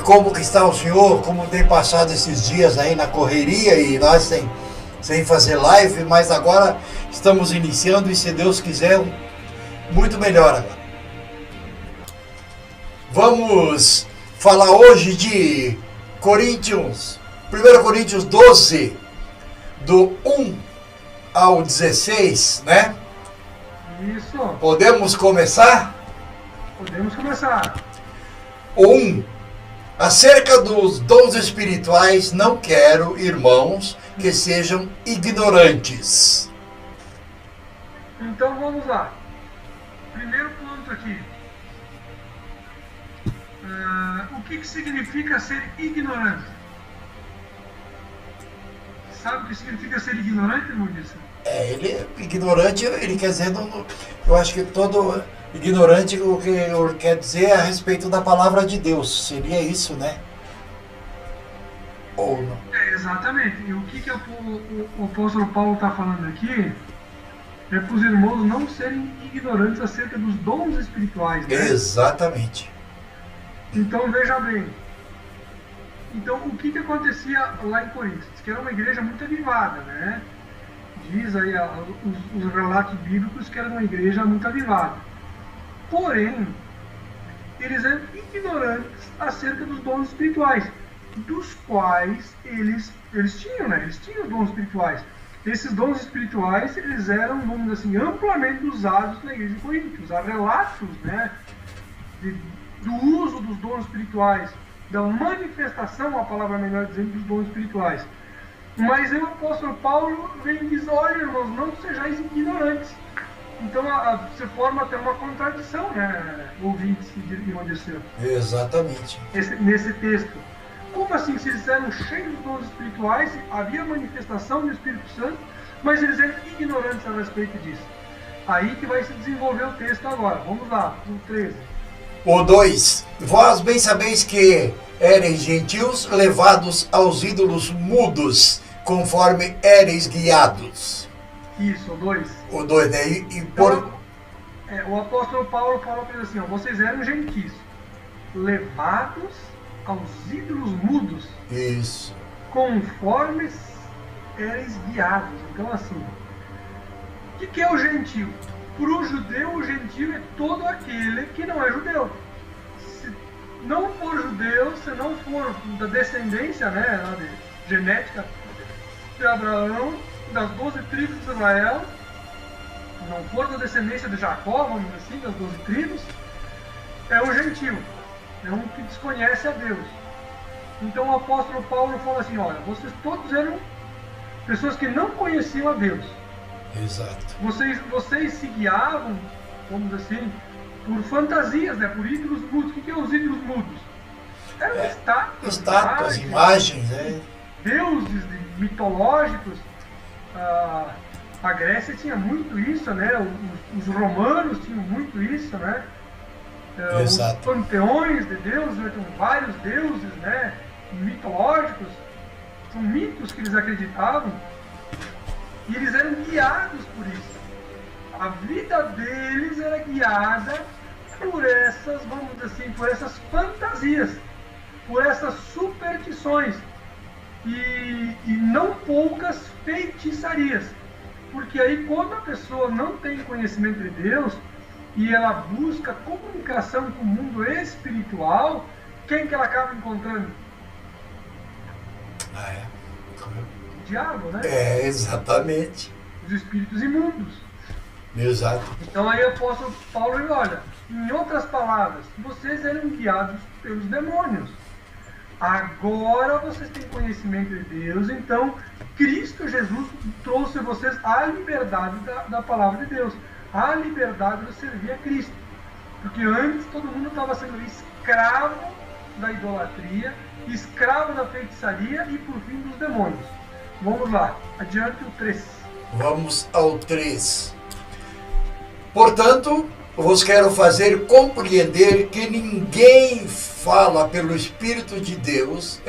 como que está o senhor? Como tem passado esses dias aí na correria e nós sem fazer live, mas agora estamos iniciando e se Deus quiser, muito melhor agora. Vamos falar hoje de Coríntios, 1 Coríntios 12, do 1 ao 16, né? Isso. Podemos começar? Podemos começar. 1. Acerca dos dons espirituais, não quero, irmãos, que sejam ignorantes. Então vamos lá. Primeiro ponto aqui. O que significa ser ignorante? Sabe o que significa ser ignorante, Maurício? Ele ignorante, ele quer dizer, eu acho que todo ignorante, o que quer dizer é a respeito da palavra de Deus. Seria isso, né? Ou não? Exatamente. E o que o apóstolo Paulo está falando aqui é para os irmãos não serem ignorantes acerca dos dons espirituais, né? Exatamente. Então veja bem. Então o que acontecia lá em Coríntios? Que era uma igreja muito avivada, né? Diz aí os relatos bíblicos que era uma igreja muito avivada. Porém, eles eram ignorantes acerca dos dons espirituais, dos quais eles tinham, né? Eles tinham os dons espirituais. Esses dons espirituais, eles eram, vamos dizer assim, amplamente usados na igreja de Coríntios. Há relatos, né, do uso dos dons espirituais, da manifestação, a palavra melhor dizendo, dos dons espirituais. Mas aí o apóstolo Paulo vem e diz, olha, irmãos, não sejais ignorantes. Então se forma até uma contradição, né, ouvintes de Odisseu. Exatamente. Nesse texto. Como assim, se eles eram cheios de dons espirituais, havia manifestação do Espírito Santo, mas eles eram ignorantes a respeito disso? Aí que vai se desenvolver o texto agora. Vamos lá, o 13. O 2. Vós bem sabeis que éreis gentios levados aos ídolos mudos, conforme éreis guiados. Isso, o 2. O 2, né? Então, o apóstolo Paulo fala para eles assim, ó, vocês eram gentis, levados aos ídolos mudos. Isso. Conforme éreis guiados. Então, assim, o que é o gentil? Para o judeu, o gentil é todo aquele que não é judeu. Se não for judeu, se não for da descendência, né, genética de Abraão, das 12 tribos de Israel, não for da descendência de Jacó, vamos dizer assim, das 12 tribos, é um gentil, é um que desconhece a Deus. Então o apóstolo Paulo fala assim, olha, vocês todos eram pessoas que não conheciam a Deus. Exato. Vocês se guiavam, vamos dizer assim, por fantasias, né? Por ídolos mudos. O que é os ídolos mudos? Eram estátuas, imagens, né? Deuses mitológicos. A Grécia tinha muito isso, né? Os romanos tinham muito isso, né? Os panteões de deuses, né? Tem vários deuses, né? Mitológicos. São mitos que eles acreditavam. E eles eram guiados por isso. A vida deles era guiada por essas, vamos dizer assim, por essas fantasias, por essas superstições e não poucas feitiçarias. Porque aí quando a pessoa não tem conhecimento de Deus e ela busca comunicação com o mundo espiritual, quem que ela acaba encontrando? O diabo, né? Exatamente. Os espíritos imundos. Exato. Então aí o apóstolo Paulo diz, olha, em outras palavras, vocês eram guiados pelos demônios. Agora vocês têm conhecimento de Deus, então Cristo Jesus trouxe vocês a liberdade da palavra de Deus, a liberdade de servir a Cristo. Porque antes todo mundo estava sendo escravo da idolatria, escravo da feitiçaria e por fim dos demônios. Vamos lá, adiante o 3. Vamos ao 3. Portanto, vos quero fazer compreender que ninguém fala pelo Espírito de Deus,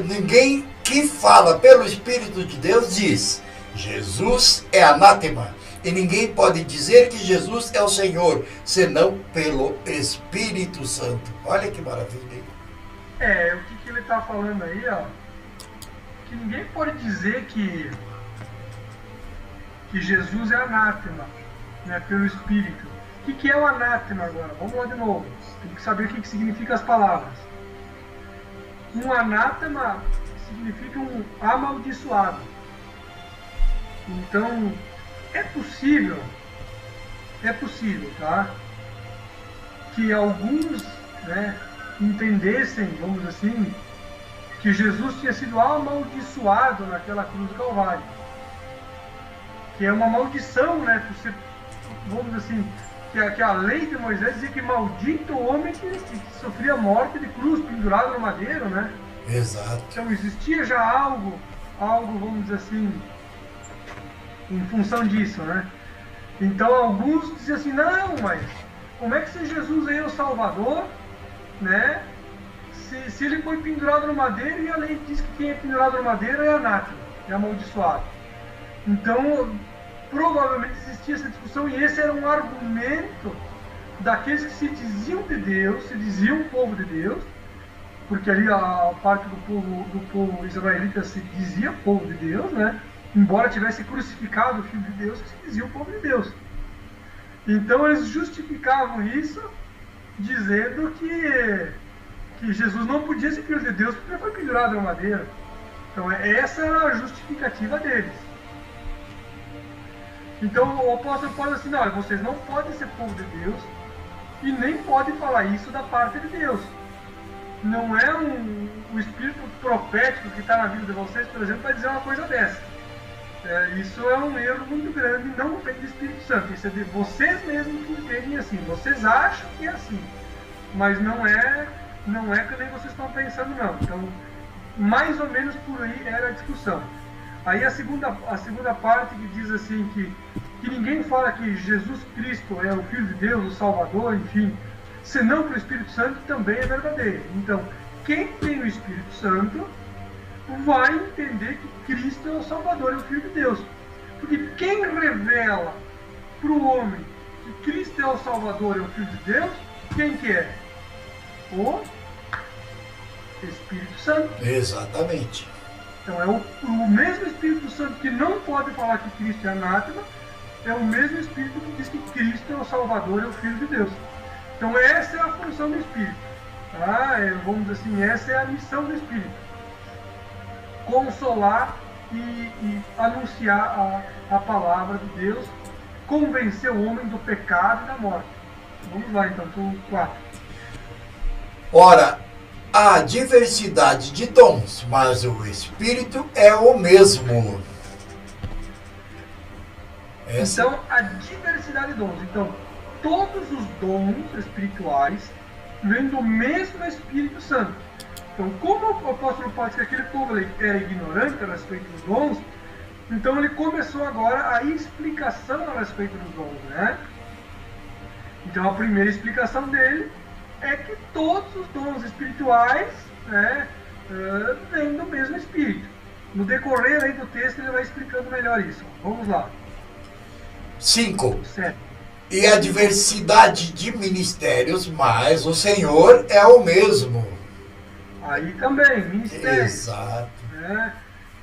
ninguém que fala pelo Espírito de Deus diz, Jesus é anátema, e ninguém pode dizer que Jesus é o Senhor, senão pelo Espírito Santo. Olha que maravilha. O que ele está falando aí, ó, que ninguém pode dizer que Jesus é anátema, né, pelo Espírito. O que é o anátema agora? Vamos lá de novo. Tem que saber o que significa as palavras. Um anátema significa um amaldiçoado. Então, é possível, tá, que alguns, né, entendessem, vamos dizer assim, que Jesus tinha sido amaldiçoado naquela cruz do Calvário. Que é uma maldição, né, por ser, vamos dizer assim, que a lei de Moisés dizia que maldito o homem que sofria morte de cruz, pendurado no madeiro, né? Exato. Então existia já algo, vamos dizer assim, em função disso, né? Então alguns diziam assim, não, mas como é que se Jesus é o Salvador, né? Se ele foi pendurado no madeiro e a lei diz que quem é pendurado no madeiro é anátema, é amaldiçoado. Então, provavelmente existia essa discussão e esse era um argumento daqueles que se diziam de Deus, se diziam povo de Deus, porque ali a parte do povo israelita se dizia povo de Deus, né? Embora tivesse crucificado o Filho de Deus, que se dizia o povo de Deus. Então eles justificavam isso dizendo que Jesus não podia ser Filho de Deus porque ele foi pendurado na madeira. Então essa era a justificativa deles. Então o apóstolo Paulo diz assim, não, vocês não podem ser povo de Deus e nem podem falar isso da parte de Deus. Não é o espírito profético que está na vida de vocês, por exemplo, para dizer uma coisa dessa. Isso é um erro muito grande, não vem do Espírito Santo. Isso é de vocês mesmos que entendem assim. Vocês acham que é assim, mas não é que nem vocês estão pensando, não. Então, mais ou menos por aí era a discussão. Aí a segunda parte que diz assim que ninguém fala que Jesus Cristo é o Filho de Deus, o Salvador, enfim, senão pelo Espírito Santo, também é verdadeiro. Então, quem tem o Espírito Santo vai entender que Cristo é o Salvador, é o Filho de Deus. Porque quem revela para o homem que Cristo é o Salvador, é o Filho de Deus, quem que é? O Espírito Santo. Exatamente. Então é o mesmo Espírito Santo que não pode falar que Cristo é anátema, é o mesmo Espírito que diz que Cristo é o Salvador, é o Filho de Deus. Então essa é a função do Espírito. Tá? Vamos dizer assim, essa é a missão do Espírito. Consolar e anunciar a palavra de Deus, convencer o homem do pecado e da morte. Vamos lá então, para o 4. Ora, há diversidade de dons, mas o Espírito é o mesmo. Então, a diversidade de dons. Então, todos os dons espirituais vêm do mesmo Espírito Santo. Então, como o apóstolo Paulo disse que aquele povo era ignorante a respeito dos dons, então ele começou agora a explicação a respeito dos dons, né? Então, a primeira explicação dele é que todos os dons espirituais, né, vêm do mesmo Espírito. No decorrer aí do texto ele vai explicando melhor isso. Vamos lá. 5. 7. E a diversidade de ministérios, mas o Senhor é o mesmo. Aí também, ministério. Exato. Né?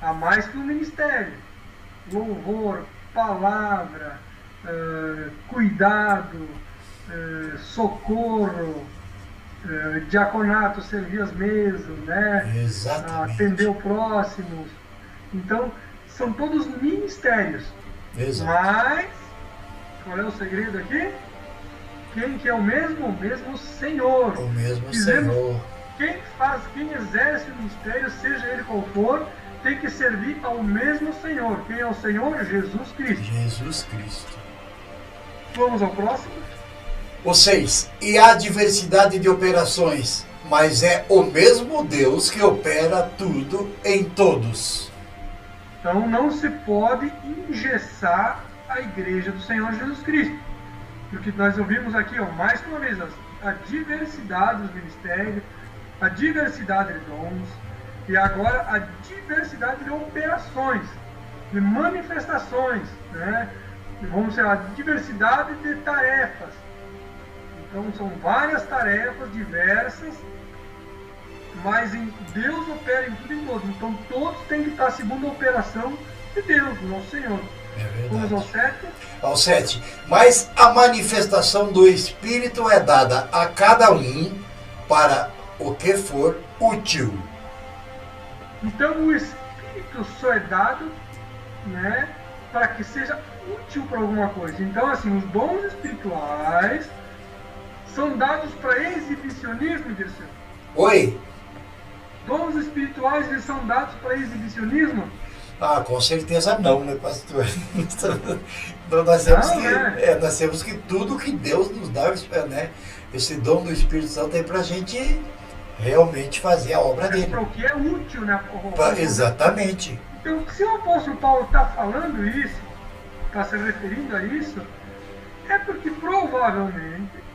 Há mais que um ministério. Louvor, palavra, cuidado, socorro, diaconato, servir as mesas, né? Exatamente. Atender o próximo. Então, são todos ministérios. Exato. Mas, qual é o segredo aqui? Quem que é o mesmo? O mesmo Senhor. O mesmo Dizemos, Senhor. Quem exerce o ministério, seja ele qual for, tem que servir ao mesmo Senhor. Quem é o Senhor? Jesus Cristo. Jesus Cristo. Vamos ao próximo. O 6. E há diversidade de operações, mas é o mesmo Deus que opera tudo em todos. Então não se pode engessar a igreja do Senhor Jesus Cristo. Porque nós ouvimos aqui, mais uma vez, a diversidade dos ministérios, a diversidade de dons e agora a diversidade de operações, de manifestações, né? E vamos dizer, a diversidade de tarefas. Então são várias tarefas diversas mas Deus opera em tudo e em todos. Então todos têm que estar segundo a operação de Deus, do nosso Senhor. É Vamos ao verdade. 7. Ao 7. Mas a manifestação do Espírito é dada a cada um para o que for útil. Então o Espírito só é dado, né, para que seja útil para alguma coisa. Então, assim, os dons espirituais são dados para exibicionismo, Dirceu? Oi? Dons espirituais eles são dados para exibicionismo? Ah, com certeza não, né, pastor? Então nós temos, Não, que, né? nós temos que tudo que Deus nos dá, né? Esse dom do Espírito Santo é para a gente realmente fazer a obra dele. Para o que é útil, né? Exatamente. Então, se o apóstolo Paulo está falando isso, está se referindo a isso, é porque provavelmente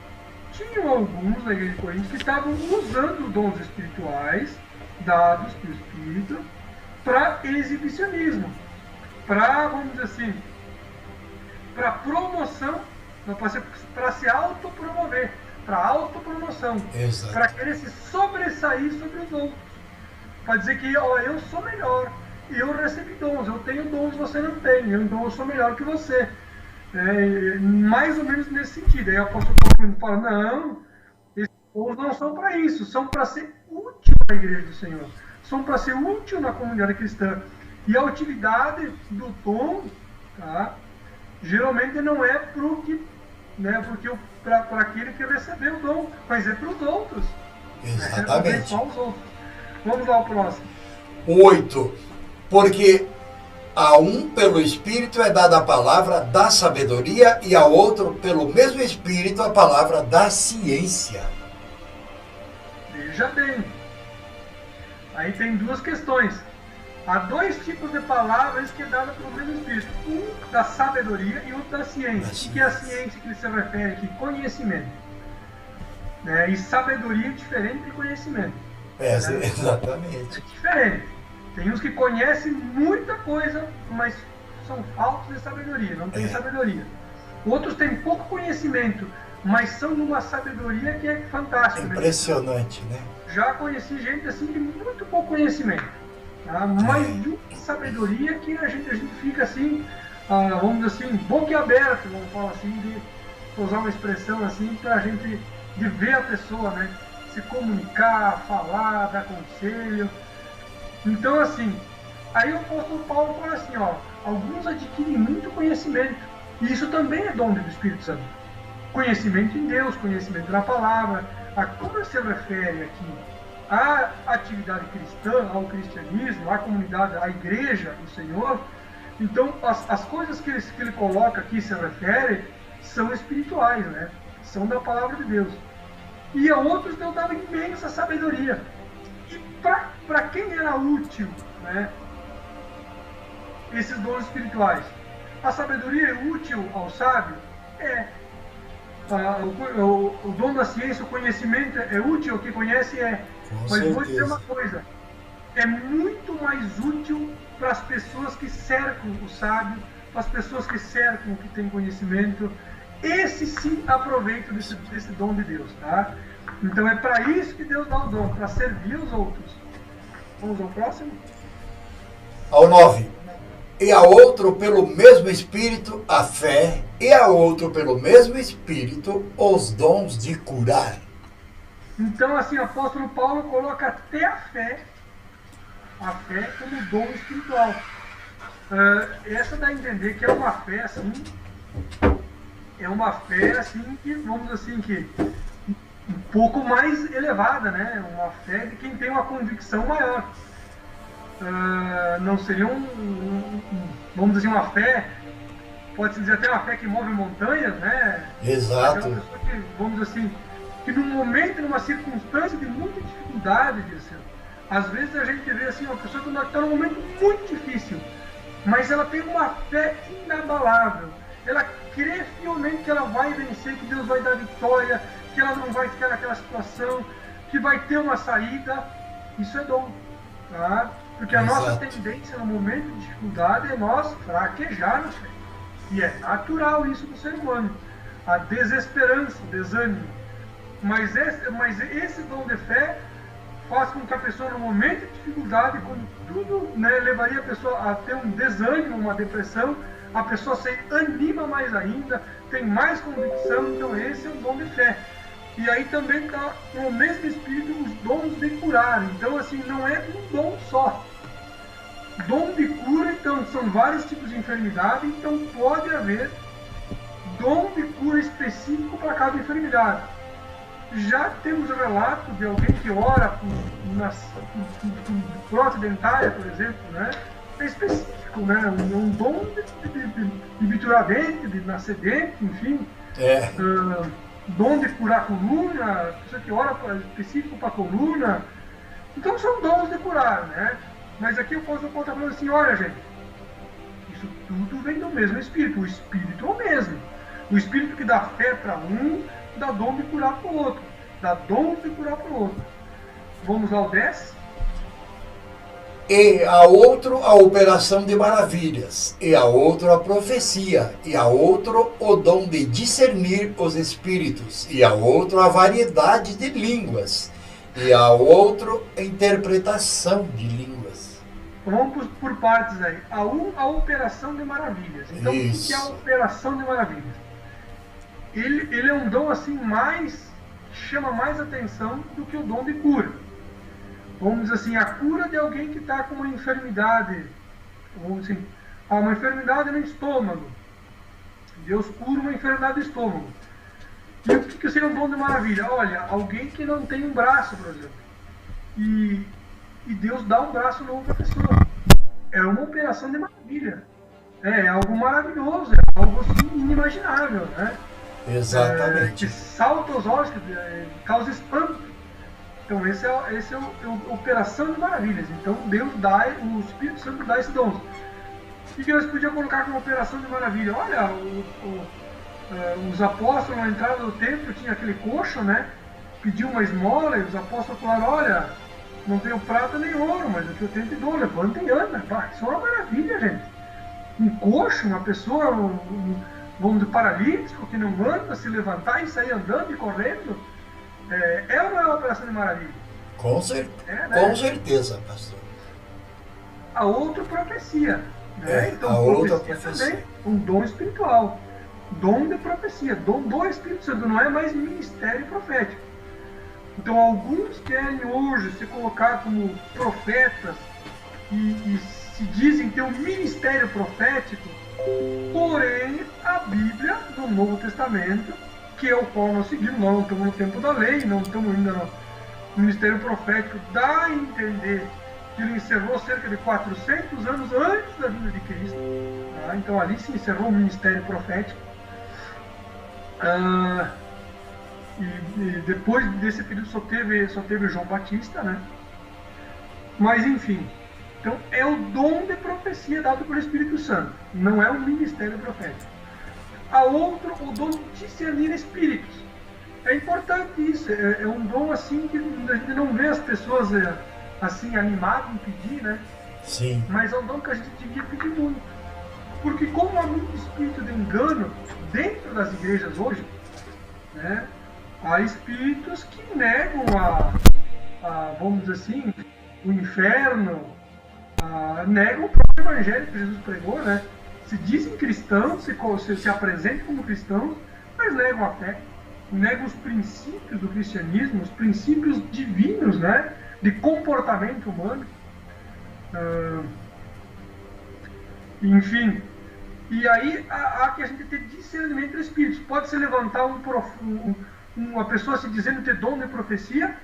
tinham alguns na igreja de Corinto que estavam usando dons espirituais dados pelo Espírito para exibicionismo, para, vamos dizer assim, para promoção, para se autopromover, para autopromoção, para querer se sobressair sobre os outros, para dizer que ó, eu sou melhor, eu recebi dons, eu tenho dons, você não tem, então eu sou melhor que você. Mais ou menos nesse sentido. Aí o apóstolo Paulo fala, não, esses dons não são para isso, são para ser útil na igreja do Senhor, são para ser útil na comunidade cristã. E a utilidade do dom, tá, geralmente não é para aquele que recebeu o dom, mas é para os outros. Exatamente. Só os outros. Vamos lá ao próximo. 8. Porque a um pelo Espírito é dada a palavra da sabedoria e a outro pelo mesmo Espírito a palavra da ciência. Veja bem. Aí tem duas questões. Há dois tipos de palavras que é dada pelo mesmo Espírito. Um da sabedoria e outro da ciência. O que é a ciência que ele se refere aqui? Conhecimento. E sabedoria é diferente de conhecimento. Exatamente. É diferente. Tem uns que conhecem muita coisa, mas são faltos de sabedoria, não têm sabedoria. Outros têm pouco conhecimento, mas são de uma sabedoria que é fantástica. Impressionante, né? Já conheci gente assim de muito pouco conhecimento, tá? Mas de uma sabedoria que a gente fica assim, vamos dizer assim, boquiaberto, vamos falar assim, de usar uma expressão assim, para a gente de ver a pessoa, né? Se comunicar, falar, dar conselho. Então, assim, aí o apóstolo Paulo fala assim, ó, alguns adquirem muito conhecimento, e isso também é dom do Espírito Santo. Conhecimento em Deus, conhecimento na palavra. A como se refere aqui à atividade cristã, ao cristianismo, à comunidade, à igreja do Senhor, então as coisas que ele coloca aqui, se refere, são espirituais, né? São da palavra de Deus. E a outros Deus dava imensa sabedoria. E para quem era útil, né, esses dons espirituais? A sabedoria é útil ao sábio? É. O dom da ciência, o conhecimento é útil ao que conhece? É. Mas vou dizer uma coisa, é muito mais útil para as pessoas que cercam o sábio, para as pessoas que cercam o que tem conhecimento. Esse sim aproveita desse dom de Deus, tá? Então é para isso que Deus dá o dom, para servir os outros. Vamos ao próximo? Ao 9. E a outro pelo mesmo Espírito a fé, e a outro pelo mesmo Espírito os dons de curar. Então assim, o apóstolo Paulo coloca até a fé como dom espiritual. Essa dá a entender que é uma fé assim, que, vamos dizer assim, que um pouco mais elevada, né? Uma fé de quem tem uma convicção maior. Não seria vamos dizer, uma fé, pode-se dizer até uma fé que move montanhas, né? Exato. É uma pessoa que, vamos dizer assim, que num momento, numa circunstância de muita dificuldade, às vezes a gente vê assim, uma pessoa que está num momento muito difícil, mas ela tem uma fé inabalável. Ela crê fielmente que ela vai vencer, que Deus vai dar vitória, que ela não vai ficar naquela situação, que vai ter uma saída. Isso é dom, tá? Porque a nossa tendência no momento de dificuldade é nós fraquejar na fé. E é natural isso do ser humano. A desesperança, o desânimo. Mas esse dom de fé faz com que a pessoa, no momento de dificuldade, quando tudo, né, levaria a pessoa a ter um desânimo, uma depressão, a pessoa se anima mais ainda, tem mais convicção. Então esse é o dom de fé. E aí também está no mesmo espírito os dons de curar. Então, assim, não é um dom só. Dom de cura, então, são vários tipos de enfermidade, então pode haver dom de cura específico para cada enfermidade. Já temos relato de alguém que ora por prótese dentária, por exemplo, né? É específico, né? Um dom de viturar dente, de nascer dente, enfim. Dom de curar a coluna, pessoa que ora específico para a coluna. Então são dons de curar, né? Mas aqui eu posso contar para assim, olha, gente, isso tudo vem do mesmo Espírito. O Espírito é o mesmo. O Espírito que dá fé para um, dá dom de curar para o outro. Dá dom de curar para o outro. Vamos ao 10. E a outro a operação de maravilhas, e a outro a profecia, e a outro o dom de discernir os espíritos, e a outro a variedade de línguas, e a outro a interpretação de línguas. Vamos por partes aí. A operação de maravilhas. Então, o que é a operação de maravilhas? Ele é um dom assim que chama mais atenção do que o dom de cura. Vamos dizer assim, a cura de alguém que está com uma enfermidade, vamos dizer assim, uma enfermidade no estômago. Deus cura uma enfermidade do estômago. E o que seria um dom de maravilha? Olha, alguém que não tem um braço, por exemplo, e Deus dá um braço novo para a pessoa. É uma operação de maravilha. É algo maravilhoso, é algo assim inimaginável, né? Exatamente. Que salta os olhos, que causa espanto. Então esse é a operação de maravilhas. Então Deus dá, o Espírito Santo dá esse dom. O que nós podíamos colocar como operação de maravilha? Olha, os apóstolos na entrada do templo tinha aquele coxo, né? Pediu uma esmola e os apóstolos falaram, olha, não tenho prata nem ouro, mas o que eu tenho te dou, levanta e anda. Isso é uma maravilha, gente. Um coxo, uma pessoa, vamos dizer, paralítico, que não anda, se levantar e sair andando e correndo, é ou não é uma operação de maravilha? Com certeza, pastor. A outra profecia. Né? Então, a outra profecia também um dom espiritual. Dom de profecia, dom do Espírito Santo, não é mais ministério profético. Então, alguns querem hoje se colocar como profetas e se dizem ter um ministério profético, porém, a Bíblia do Novo Testamento, que é o qual nós seguimos, nós não estamos no tempo da lei, não estamos ainda no ministério profético, dá a entender que ele encerrou cerca de 400 anos antes da vinda de Cristo. Tá? Então, ali se encerrou o ministério profético. E depois desse período só teve João Batista, né? Mas enfim, então é o dom de profecia dado pelo Espírito Santo, não é o ministério profético. A outro, o dom de discernir espíritos. É importante isso, é um dom assim que a gente não vê as pessoas assim animadas em pedir, né? Sim. Mas é um dom que a gente devia pedir muito. Porque como há muito espírito de engano dentro das igrejas hoje, né? Há espíritos que negam vamos dizer assim, o inferno, negam o próprio evangelho que Jesus pregou, né? Se dizem cristãos, se apresentam como cristãos, mas negam a fé, negam os princípios do cristianismo, os princípios divinos, né? De comportamento humano. Enfim, e aí há que a gente ter discernimento dos espíritos. Pode se levantar uma pessoa se dizendo ter dom de profecia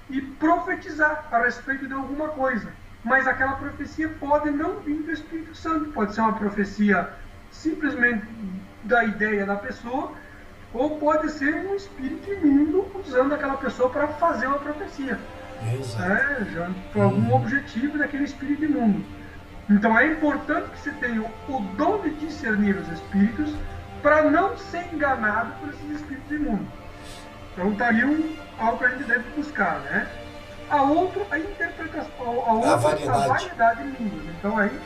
e profetizar a respeito de alguma coisa. Mas aquela profecia pode não vir do Espírito Santo. Pode ser uma profecia simplesmente da ideia da pessoa, ou pode ser um espírito imundo usando aquela pessoa para fazer uma profecia. Exato. Já por algum objetivo daquele espírito imundo. Então é importante que você tenha o dom de discernir os espíritos para não ser enganado por esses espíritos imundos. Então está aí algo que a gente deve buscar, né? A outra, a interpretação, a variedade de línguas. Então aí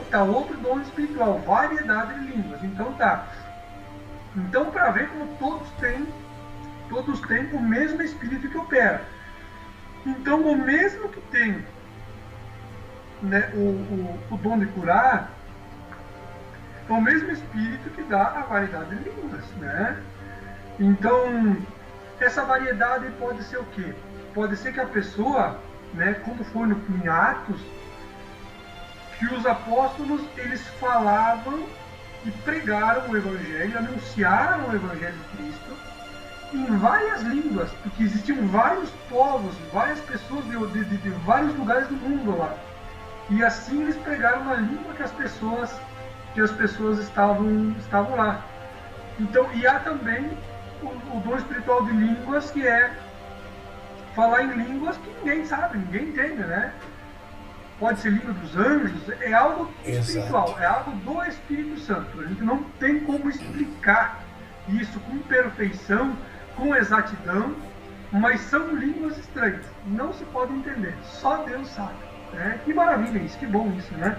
está outro dom espiritual, variedade de línguas. Então tá. Então, para ver como todos têm todos têm o mesmo Espírito que opera. Então, o mesmo que tem, né, o dom de curar, é o mesmo Espírito que dá a variedade de línguas, né? Então, essa variedade pode ser o quê? Pode ser que a pessoa, né, como foi em Atos, que os apóstolos, eles falavam e pregaram o Evangelho, anunciaram o Evangelho de Cristo em várias línguas, porque existiam vários povos, várias pessoas de vários lugares do mundo lá. E assim eles pregaram na língua que as pessoas estavam lá. Então, e há também o dom espiritual de línguas, que é falar em línguas que ninguém sabe, ninguém entende, né? Pode ser língua dos anjos, é algo espiritual, é algo do Espírito Santo. A gente não tem como explicar isso com perfeição, com exatidão, mas são línguas estranhas, não se pode entender, só Deus sabe. Né? Que maravilha isso, que bom isso, né?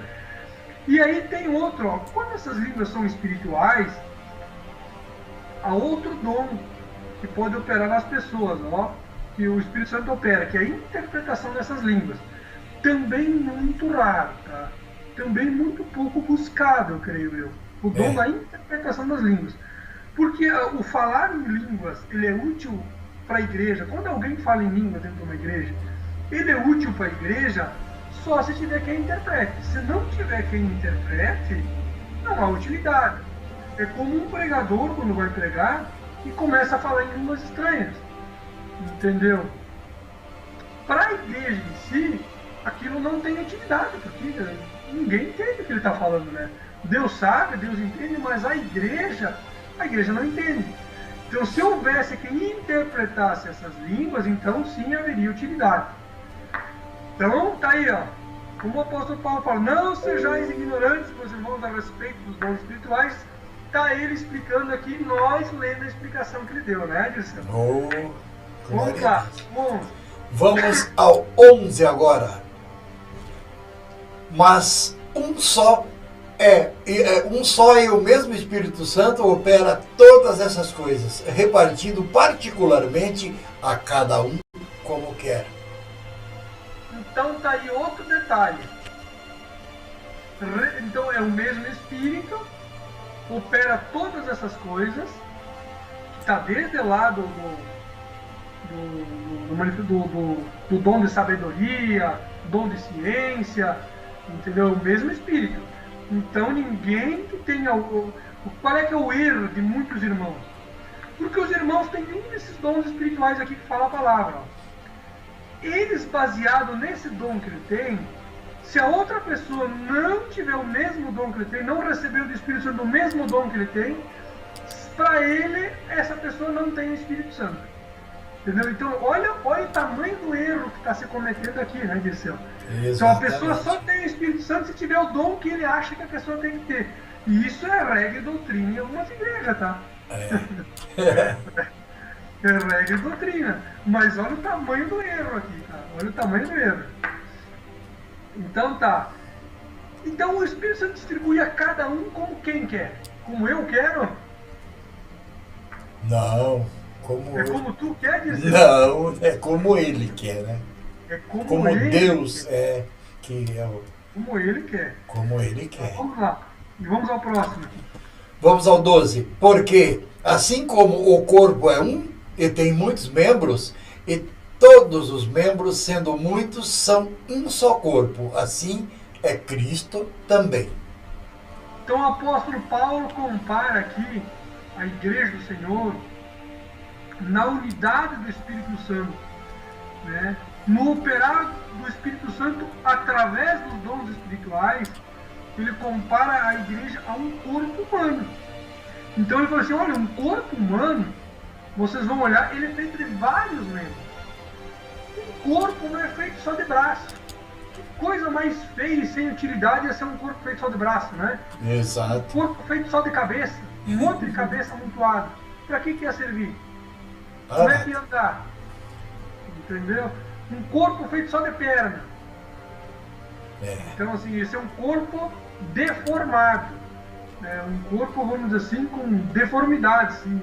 E aí tem outro, ó, quando essas línguas são espirituais, há outro dom que pode operar nas pessoas, ó, que o Espírito Santo opera, que é a interpretação dessas línguas. Também muito raro, tá? Também muito pouco buscado, creio eu. O dom da interpretação das línguas. Porque o falar em línguas, ele é útil para a igreja. Quando alguém fala em línguas dentro de uma igreja, ele é útil para a igreja só se tiver quem interprete. Se não tiver quem interprete, não há utilidade. É como um pregador, quando vai pregar, e começa a falar em línguas estranhas. Entendeu? Para a igreja em si, aquilo não tem utilidade, porque ninguém entende o que ele está falando, né? Deus sabe, Deus entende, mas a igreja não entende. Então, se houvesse quem interpretasse essas línguas, então sim haveria utilidade. Então, tá aí, ó. Como o apóstolo Paulo fala, não sejais ignorantes, meus irmãos, a respeito dos dons espirituais. Tá ele explicando aqui, nós lendo a explicação que ele deu, né, Dirceu? Vamos lá, 11. Vamos ao 11 agora. Mas um só e o mesmo Espírito Santo opera todas essas coisas, repartindo particularmente a cada um como quer. Então tá aí outro detalhe. Então é o mesmo Espírito, opera todas essas coisas, está desde lá do dom de sabedoria, dom de ciência, entendeu? O mesmo Espírito. Então ninguém que tenha... Qual é que é o erro de muitos irmãos? Porque os irmãos têm um desses dons espirituais aqui que fala a palavra. Eles, baseado nesse dom que ele tem, se a outra pessoa não tiver o mesmo dom que ele tem, não recebeu do Espírito Santo o mesmo dom que ele tem, para ele, essa pessoa não tem o Espírito Santo. Entendeu? Então, olha o tamanho do erro que está se cometendo aqui, né, Dirceu? Então, a pessoa só tem o Espírito Santo se tiver o dom que ele acha que a pessoa tem que ter. E isso é regra e doutrina em algumas igrejas, tá? É regra e doutrina. Mas olha o tamanho do erro aqui, tá? Olha o tamanho do erro. Então, tá. Então, o Espírito Santo distribui a cada um como quem quer. Como eu quero? Não. É como tu quer dizer? Não, é como ele quer, né? É como ele Deus quer. que é o... Como ele quer. Como ele quer. Então, vamos lá. E vamos ao próximo aqui. Vamos ao 12. Porque assim como o corpo é um e tem muitos membros, e todos os membros, sendo muitos, são um só corpo, assim é Cristo também. Então o apóstolo Paulo compara aqui a igreja do Senhor na unidade do Espírito Santo, né? No operar do Espírito Santo através dos dons espirituais. Ele compara a igreja a um corpo humano. Então ele fala assim, olha, um corpo humano, vocês vão olhar, ele é feito de vários membros. Um corpo não é feito só de braço. Que coisa mais feia e sem utilidade é ser um corpo feito só de braço, né? Exato. Um corpo feito só de cabeça, um monte de cabeça amontoada. Para que ia servir? Como é que ia andar? Entendeu? Um corpo feito só de perna. Então, assim, esse é um corpo deformado. Um corpo, vamos dizer assim, com deformidades, assim,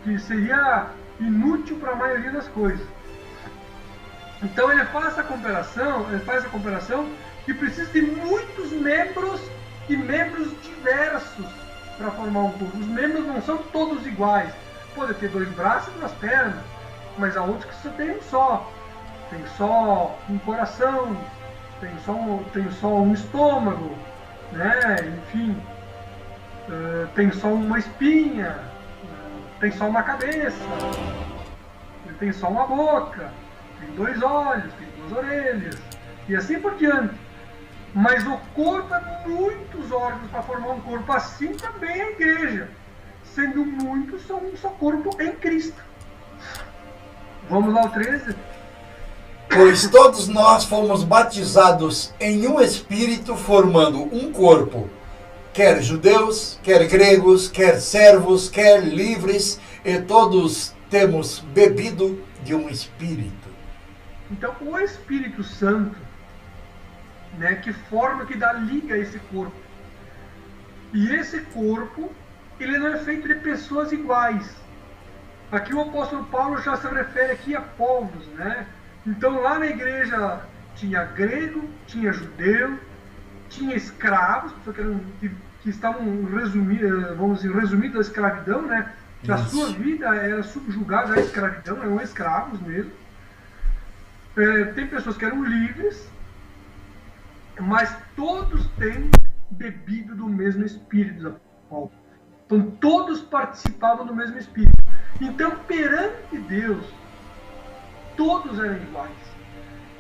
que seria inútil para a maioria das coisas. Então ele faz a comparação que precisa de muitos membros e membros diversos para formar um corpo. Os membros não são todos iguais. Pode ter 2 braços e 2 pernas, mas há outros que só tem um só. Tem só um coração, tem só um estômago, né? Enfim, tem só uma espinha, tem só uma cabeça, tem só uma boca, tem 2 olhos, tem 2 orelhas, e assim por diante. Mas o corpo é muitos órgãos para formar um corpo, assim também a igreja, sendo muitos, são um só corpo em Cristo. Vamos lá ao 13. Pois todos nós fomos batizados em um Espírito, formando um corpo, quer judeus, quer gregos, quer servos, quer livres, e todos temos bebido de um Espírito. Então, o Espírito Santo, né, que dá liga a esse corpo. E esse corpo, ele não é feito de pessoas iguais. Aqui o apóstolo Paulo já se refere aqui a povos, né? Então lá na igreja tinha grego, tinha judeu, tinha escravos, que estavam resumidos à escravidão, né? Que a sua vida era subjugada à escravidão, eram escravos mesmo. Tem pessoas que eram livres, mas todos têm bebido do mesmo Espírito. Então todos participavam do mesmo Espírito. Então perante Deus, todos eram iguais.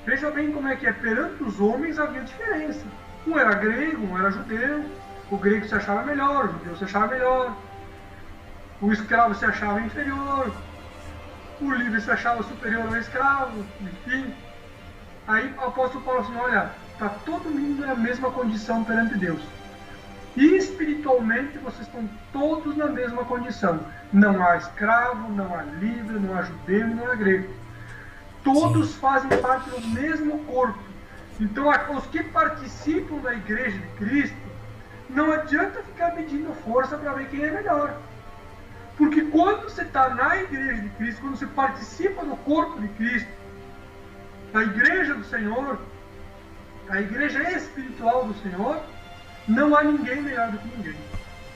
Veja bem como é que é. Perante os homens havia diferença. Um era grego, um era judeu. O grego se achava melhor, o judeu se achava melhor. O escravo se achava inferior. O livre se achava superior ao escravo. Enfim. Aí o apóstolo Paulo assim, olha, está todo mundo na mesma condição perante Deus. E espiritualmente vocês estão todos na mesma condição. Não há escravo, não há livre, não há judeu, não há grego. Todos fazem parte do mesmo corpo. Então, os que participam da igreja de Cristo, não adianta ficar medindo força para ver quem é melhor. Porque quando você está na igreja de Cristo, quando você participa do corpo de Cristo, da igreja do Senhor, a igreja espiritual do Senhor, não há ninguém melhor do que ninguém.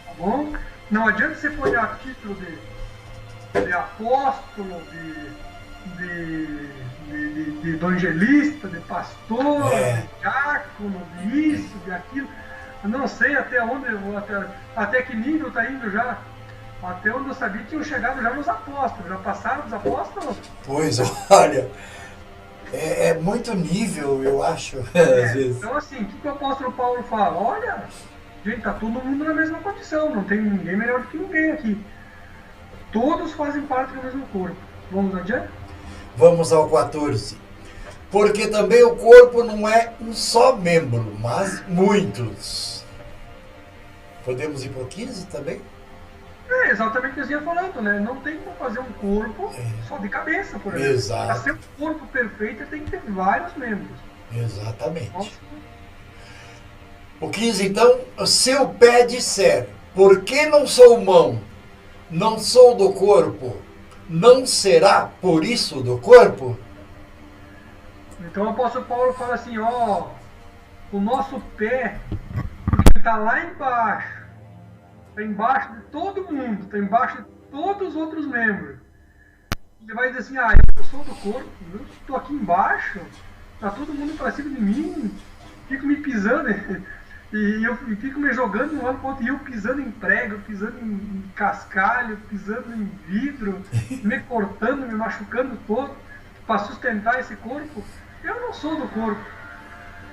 Tá bom? Não adianta você pôr a título de apóstolo, de evangelista, de pastor, de diácono, de isso, de aquilo. Eu não sei até onde, até que nível está indo já. Até onde eu sabia que tinham chegado já nos apóstolos. Já passaram dos apóstolos? Pois, olha, é muito nível, eu acho, às vezes. Então assim, o que o apóstolo Paulo fala? Olha, gente, está todo mundo na mesma condição, não tem ninguém melhor do que ninguém aqui. Todos fazem parte do mesmo corpo. Vamos adiante? Vamos ao 14. Porque também o corpo não é um só membro, mas muitos. Podemos ir para o 15 também? É exatamente o que eu ia falando, né? Não tem como fazer um corpo só de cabeça, por exemplo. Exato. Para ser um corpo perfeito, tem que ter vários membros. Exatamente. Nossa. O 15, então, se o pé disser, por que não sou mão, não sou do corpo, não será por isso do corpo? Então o apóstolo Paulo fala assim, ó, o nosso pé, porque está lá embaixo, está embaixo de todo mundo, está embaixo de todos os outros membros. Ele vai dizer assim, eu não sou do corpo, eu estou aqui embaixo, está todo mundo para cima de mim, fico me pisando, e eu fico me jogando de um lado para o outro, e eu pisando em prego, pisando em cascalho, pisando em vidro, me cortando, me machucando todo, para sustentar esse corpo. Eu não sou do corpo.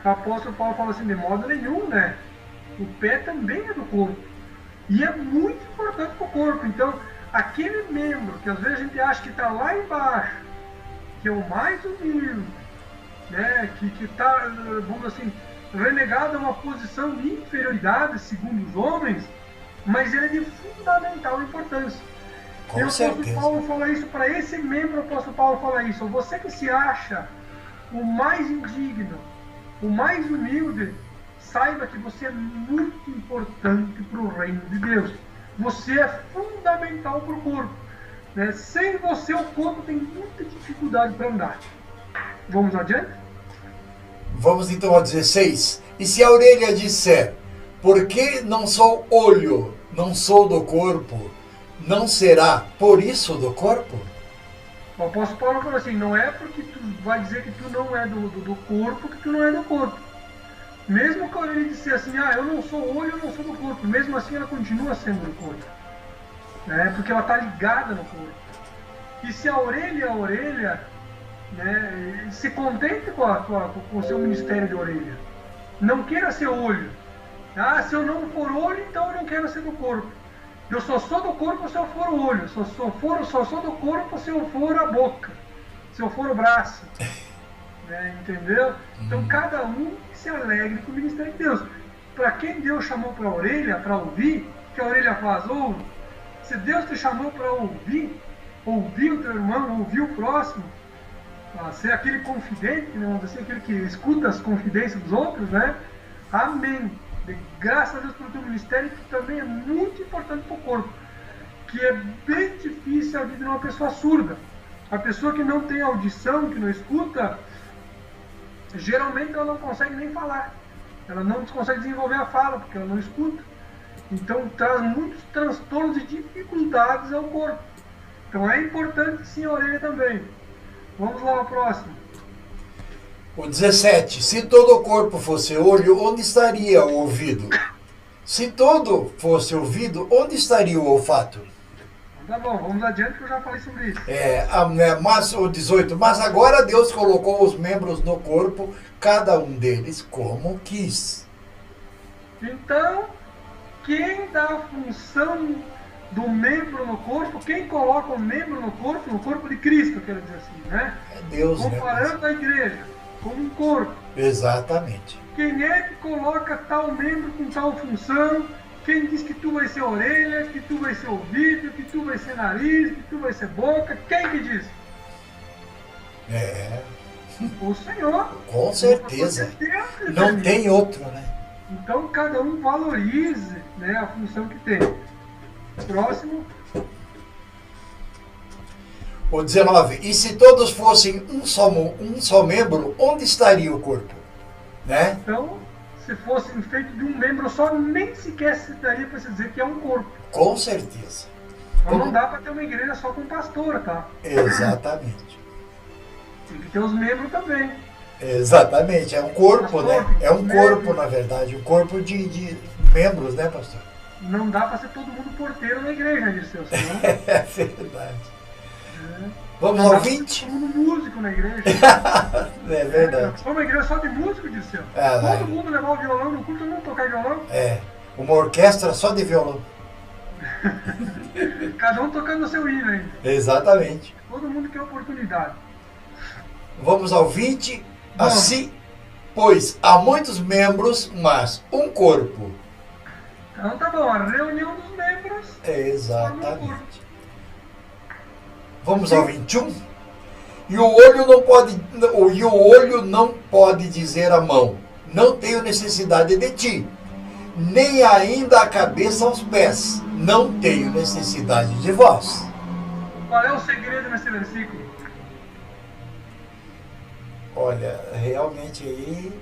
O apóstolo Paulo fala assim, de modo nenhum, né? O pé também é do corpo. E é muito importante para o corpo. Então, aquele membro que às vezes a gente acha que está lá embaixo, que é o mais humilde, né? Que está, vamos dizer assim, renegado a uma posição de inferioridade, segundo os homens, mas ele é de fundamental importância. Com e o apóstolo certeza. Paulo fala isso para esse membro, o apóstolo Paulo fala isso. Você que se acha o mais indigno, o mais humilde, saiba que você é muito importante para o reino de Deus. Você é fundamental para o corpo. né? Sem você, o corpo tem muita dificuldade para andar. Vamos adiante? Vamos então ao 16. E se a orelha disser, porque não sou olho, não sou do corpo, não será por isso do corpo? O apóstolo Paulo falou assim, não é porque tu vai dizer que tu não é do corpo, que tu não é do corpo. Mesmo que a orelha disser assim, eu não sou olho, eu não sou do corpo, mesmo assim ela continua sendo do corpo. Né? Porque ela está ligada no corpo. E se a orelha, né, se contente com o seu ministério de orelha. Não queira ser olho. Se eu não for olho, então eu não quero ser do corpo. Eu só sou do corpo se eu for o olho. Só sou do corpo se eu for a boca. Se eu for o braço. Né, entendeu? Então cada um se alegre com o ministério de Deus. Para quem Deus chamou para a orelha, para ouvir, que a orelha faz ouve. Se Deus te chamou para ouvir o teu irmão, ouvir o próximo, ser aquele confidente, né, ser aquele que escuta as confidências dos outros, né? Amém. De graças a Deus pelo teu ministério, que também é muito importante para o corpo. Que é bem difícil a vida de uma pessoa surda. A pessoa que não tem audição, que não escuta, geralmente ela não consegue nem falar. Ela não consegue desenvolver a fala, porque ela não escuta. Então traz muitos transtornos e dificuldades ao corpo. Então é importante sim a orelha também. Vamos lá ao próximo. O 17. Se todo o corpo fosse olho, onde estaria o ouvido? Se todo fosse ouvido, onde estaria o olfato? Tá bom, vamos adiante que eu já falei sobre isso. Mas o 18. Mas agora Deus colocou os membros no corpo, cada um deles como quis. Então, quem dá a função do membro no corpo, quem coloca o membro no corpo de Cristo, quero dizer assim, né? É Deus, comparando né? a igreja como um corpo. Exatamente. Quem é que coloca tal membro com tal função? Quem diz que tu vai ser orelha, que tu vai ser ouvido, que tu vai ser nariz, que tu vai ser boca? Quem que diz? O Senhor. Com certeza. Não tem outro, né? Então cada um valorize, né, a função que tem. Próximo. O 19. E se todos fossem um só membro, onde estaria o corpo? Né? Então, se fosse feito de um membro só, nem sequer se daria para se dizer que é um corpo. Com certeza. Então não dá para ter uma igreja só com pastor, tá? Exatamente. Tem que ter os membros também. Exatamente. É um corpo, pastor, né? É um corpo, na verdade. Um corpo de membros, né, pastor? Não dá para ser todo mundo porteiro na igreja, Dirceu, senão... É verdade. Vamos ao 20? Todo mundo músico na igreja. É verdade. Foi uma igreja só de músico, Dirceu. Todo mundo levar o violão no culto, todo mundo tocar violão. Uma orquestra só de violão. Cada um tocando o seu hino ainda. Exatamente. Todo mundo quer oportunidade. Vamos ao 20. Assim, pois há muitos membros, mas um corpo. Então tá bom, a reunião dos membros. Exatamente. Vamos ao 21. E o olho não pode dizer à mão, não tenho necessidade de ti. Nem ainda a cabeça aos pés, não tenho necessidade de vós. Qual é o segredo nesse versículo? Olha, realmente aí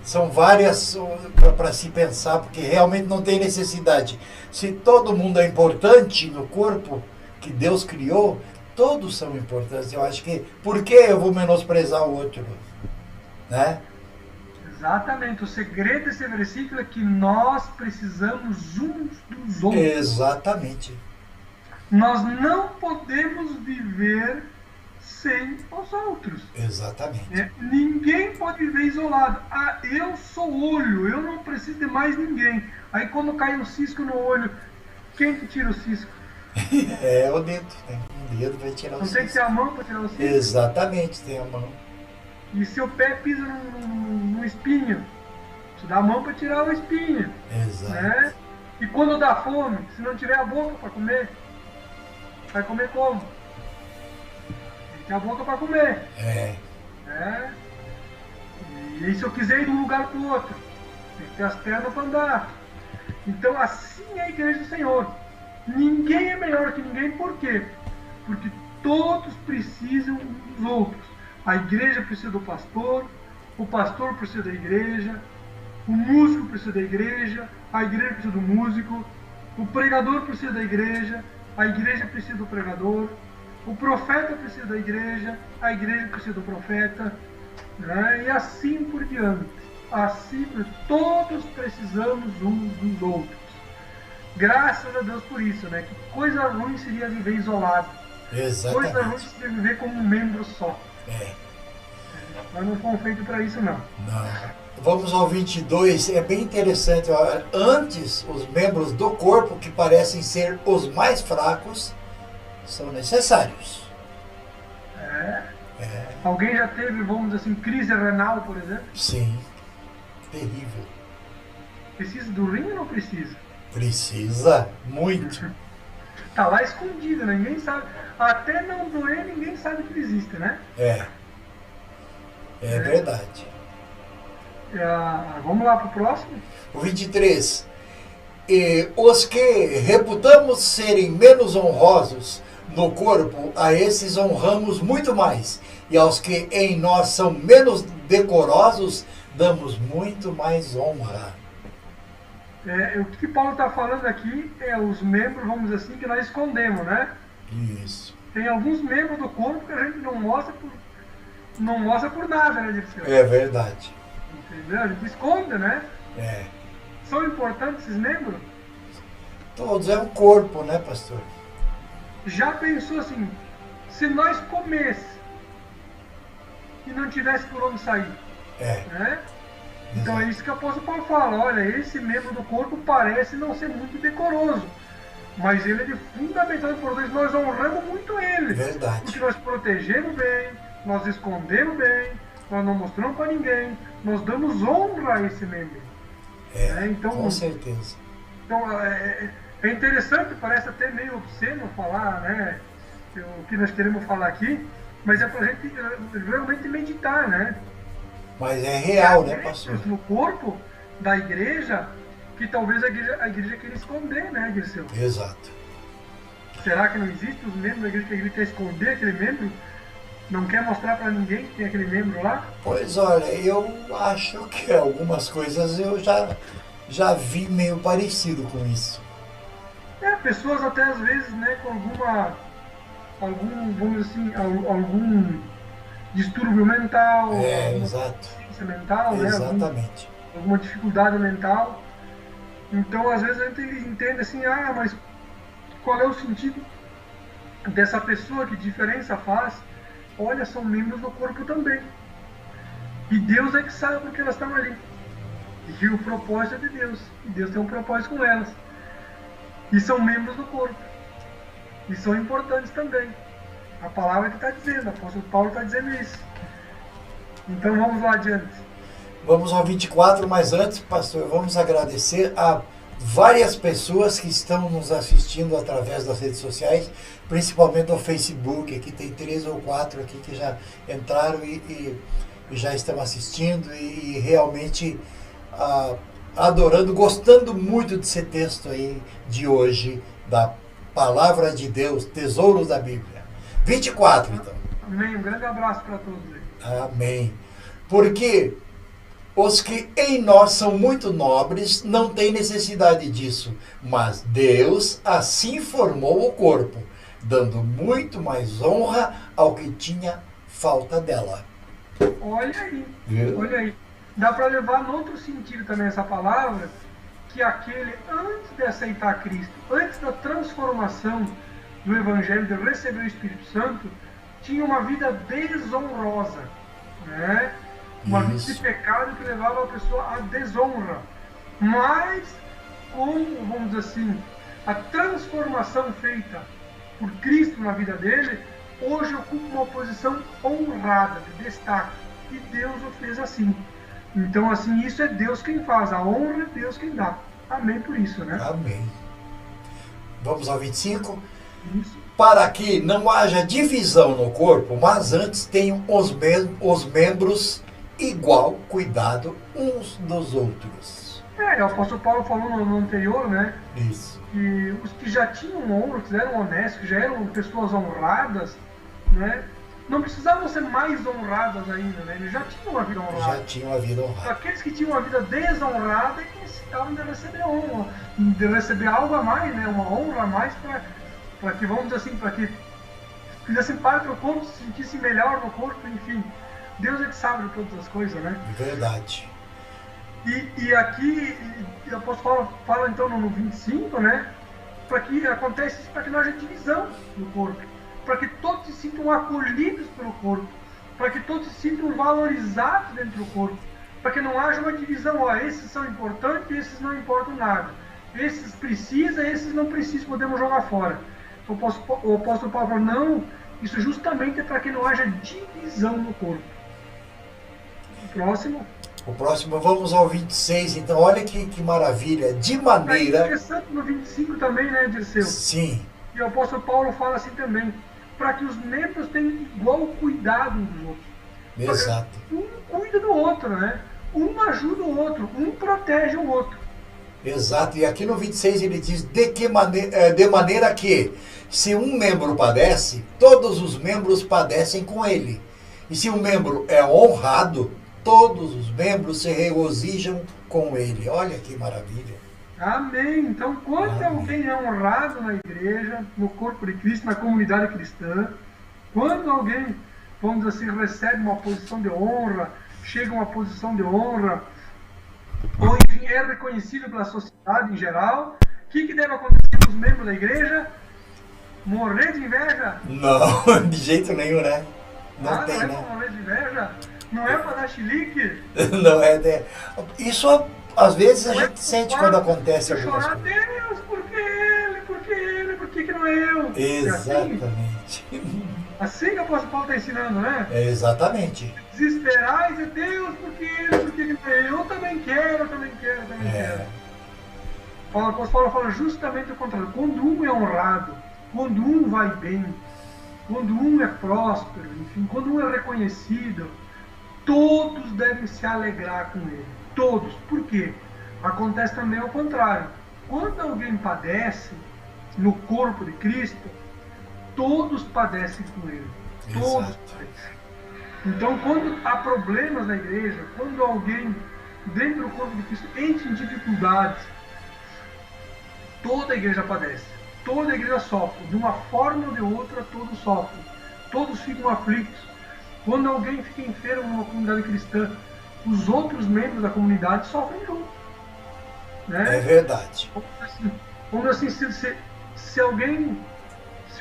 são várias para se pensar, porque realmente não tem necessidade. Se todo mundo é importante no corpo que Deus criou, todos são importantes. Eu acho que, por que eu vou menosprezar o outro? Né? Exatamente. O segredo desse versículo é que nós precisamos uns dos outros. Exatamente. Nós não podemos viver sem os outros. Exatamente. Ninguém pode viver isolado. Eu sou olho, eu não preciso de mais ninguém. Aí quando cai um cisco no olho, quem que tira o cisco? É o dedo. Tem um dedo vai tirar o cisco. Não tem que ter a mão para tirar o cisco? Exatamente, tem a mão. E seu pé pisa no espinho, você dá a mão para tirar o espinho. Exato. Né? E quando dá fome, se não tiver a boca para comer, vai comer como? Tem que ter a boca para comer. Né? E se eu quiser ir de um lugar para o outro, tem que ter as pernas para andar. Então assim é a igreja do Senhor. Ninguém é melhor que ninguém, por quê? Porque todos precisam uns dos outros. A igreja precisa do pastor, o pastor precisa da igreja, o músico precisa da igreja, a igreja precisa do músico, o pregador precisa da igreja, a igreja precisa do pregador, o profeta precisa da igreja, a igreja precisa do profeta, né? E assim por diante. Assim, todos precisamos uns dos outros. Graças a Deus por isso, né? Que coisa ruim seria viver isolado. Exatamente. Coisa ruim seria viver como um membro só. É. Nós não fomos feitos para isso, não. Não. Vamos ao 22, é bem interessante. Antes, os membros do corpo, que parecem ser os mais fracos, são necessários. Alguém já teve, vamos dizer assim, crise renal, por exemplo? Sim, terrível. Precisa do rim ou não precisa? Precisa, muito. Tá lá escondido, né? Ninguém sabe. Até não doer, ninguém sabe que ele existe, né? É verdade. Vamos lá pro próximo? O 23. E os que reputamos serem menos honrosos no corpo, a esses honramos muito mais. E aos que em nós são menos decorosos, damos muito mais honra. O que Paulo está falando aqui é os membros, vamos dizer assim, que nós escondemos, né? Isso. Tem alguns membros do corpo que a gente não mostra por nada, né, Dirceu? É verdade. Entendeu? A gente esconde, né? É. São importantes esses membros? Todos é um corpo, né, pastor? Já pensou assim, se nós comêssemos e não tivesse por onde sair, né? Então é isso que o apóstolo Paulo fala, olha, esse membro do corpo parece não ser muito decoroso, mas ele é de fundamental importância, nós honramos muito ele. Verdade. Porque nós protegemos bem, nós escondemos bem, nós não mostramos para ninguém, nós damos honra a esse membro. Então, com certeza. Então, é interessante, parece até meio obsceno falar, né, o que nós queremos falar aqui, mas é para a gente realmente meditar, né? Mas é real, né, pastor? No corpo da igreja, que talvez a igreja queira esconder, né, Dirceu? Exato. Será que não existe os membros da igreja que a igreja quer esconder aquele membro? Não quer mostrar para ninguém que tem aquele membro lá? Pois olha, eu acho que algumas coisas eu já vi meio parecido com isso. Pessoas até às vezes, né, com vamos dizer assim, algum distúrbio mental, exato. deficiência mental, Exatamente. né, alguma dificuldade mental. Então, às vezes a gente entende assim, mas qual é o sentido dessa pessoa, que diferença faz? Olha, são membros do corpo também. E Deus é que sabe porque elas estão ali. E o propósito é de Deus. E Deus tem um propósito com elas. E são membros do corpo. E são importantes também. A palavra que está dizendo, o apóstolo Paulo está dizendo isso. Então vamos lá adiante. Vamos ao 24, mas antes, pastor, vamos agradecer a várias pessoas que estão nos assistindo através das redes sociais, principalmente no Facebook. Aqui tem 3 ou 4 aqui que já entraram e já estão assistindo e realmente adorando, gostando muito desse texto aí de hoje, da Palavra de Deus, Tesouros da Bíblia. 24, então. Amém. Um grande abraço para todos aí. Amém. Porque os que em nós são muito nobres não têm necessidade disso, mas Deus assim formou o corpo, dando muito mais honra ao que tinha falta dela. Olha aí, Viu? olha aí. Dá para levar no outro sentido também essa palavra, que aquele, antes de aceitar Cristo, antes da transformação do Evangelho, de receber o Espírito Santo, tinha uma vida desonrosa, né? Uma vida de pecado que levava a pessoa à desonra. Mas, com, vamos dizer assim, a transformação feita por Cristo na vida dele, hoje ocupa uma posição honrada, de destaque. E Deus o fez assim. Então, assim, isso é Deus quem faz, a honra é Deus quem dá. Amém por isso, né? Amém. Vamos ao 25? Isso. Para que não haja divisão no corpo, mas antes tenham os membros igual cuidado uns dos outros. O apóstolo Paulo falou no anterior, né? Isso. Que os que já tinham honra, que eram honestos, que já eram pessoas honradas, né? Não precisavam ser mais honradas ainda, né? Eles já tinham uma vida honrada. Já tinham a vida honrada. Aqueles que tinham uma vida desonrada é que necessitavam de receber honra, de receber algo a mais, né? Uma honra a mais para que, vamos dizer assim, para que fizessem parte do corpo, se sentissem melhor no corpo, enfim. Deus é que sabe de todas as coisas, né? Verdade. E aqui, eu posso falar então no 25, né? Para que acontece isso, para que não haja divisão no corpo, para que todos se sintam acolhidos pelo corpo, para que todos se sintam valorizados dentro do corpo, para que não haja uma divisão, ó, esses são importantes, esses não importam nada, esses precisam, esses não precisam, podemos jogar fora. O apóstolo Paulo falou, não, isso justamente é para que não haja divisão no corpo. Próximo. O próximo, vamos ao 26, então, olha que maravilha, de É maneira... interessante no 25 também, né, Dirceu? Sim. E o apóstolo Paulo fala assim também, para que os membros tenham igual cuidado uns dos outros. Exato. Um cuida do outro, né? Um ajuda o outro, um protege o outro. Exato, e aqui no 26 ele diz, de maneira que, se um membro padece, todos os membros padecem com ele. E se um membro é honrado, todos os membros se regozijam com ele. Olha que maravilha. Amém. Então, quando alguém é honrado na igreja, no corpo de Cristo, na comunidade cristã, quando alguém, vamos dizer assim, recebe uma posição de honra, chega a uma posição de honra, ou enfim, é reconhecido pela sociedade em geral, o que deve acontecer com os membros da igreja? Morrer de inveja? Não, de jeito nenhum, né? Não tem, não é né? para morrer de inveja? Não é para dar chilique? Não é. Isso às vezes a gente sente quando acontece algumas chorar, coisas. Deus, por que não eu? Exatamente. Assim que o apóstolo Paulo está ensinando, né? Exatamente. Desesperais, Deus, por que não eu? Eu também quero. O apóstolo Paulo fala justamente o contrário. Quando um é honrado, quando um vai bem, quando um é próspero, enfim, quando um é reconhecido, todos devem se alegrar com ele. Todos. Por quê? Acontece também ao contrário. Quando alguém padece no corpo de Cristo, todos padecem com ele. Todos padecem. Então, quando há problemas na igreja, quando alguém dentro do corpo de Cristo entra em dificuldades, toda a igreja padece. Toda a igreja sofre. De uma forma ou de outra, todos sofrem. Todos ficam aflitos. Quando alguém fica enfermo numa comunidade cristã, os outros membros da comunidade sofrem junto. Né? É verdade. Como assim, se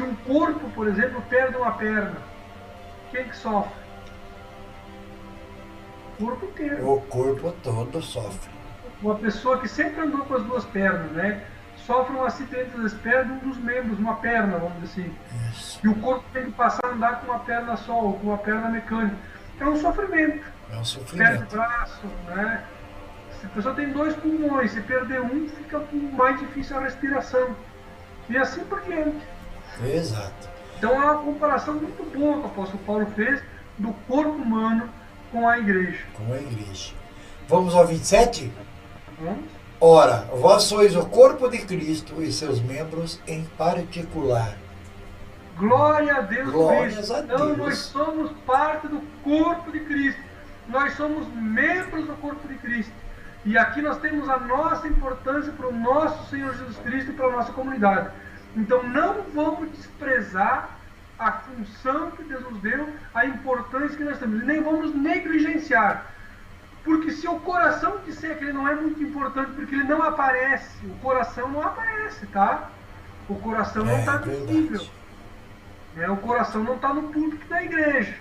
um corpo, por exemplo, perde uma perna, quem que sofre? O corpo inteiro. O corpo todo sofre. Uma pessoa que sempre andou com as duas pernas, né? Sofre um acidente, às vezes perde um dos membros, uma perna, vamos dizer assim. Isso. E o corpo tem que passar a andar com uma perna só, ou com uma perna mecânica. É um sofrimento. É um sofrimento. Perde o braço, né? Se a pessoa tem 2 pulmões, se perder um, fica mais difícil a respiração. E assim por diante. Exato. Então é uma comparação muito boa que o apóstolo Paulo fez do corpo humano com a igreja. Com a igreja. Vamos ao 27? Vamos? Ora, vós sois o corpo de Cristo e seus membros em particular. Glória a Deus por Glórias isso. a Então Deus. nós somos parte do corpo de Cristo. Nós somos membros do corpo de Cristo. E aqui nós temos a nossa importância para o nosso Senhor Jesus Cristo e para a nossa comunidade. Então não vamos desprezar a função que Deus nos deu, a importância que nós temos. E nem vamos negligenciar. Porque se o coração disser que ele não é muito importante, porque ele não aparece, o coração não aparece, tá? O coração não está visível. O coração não está no púlpito da igreja.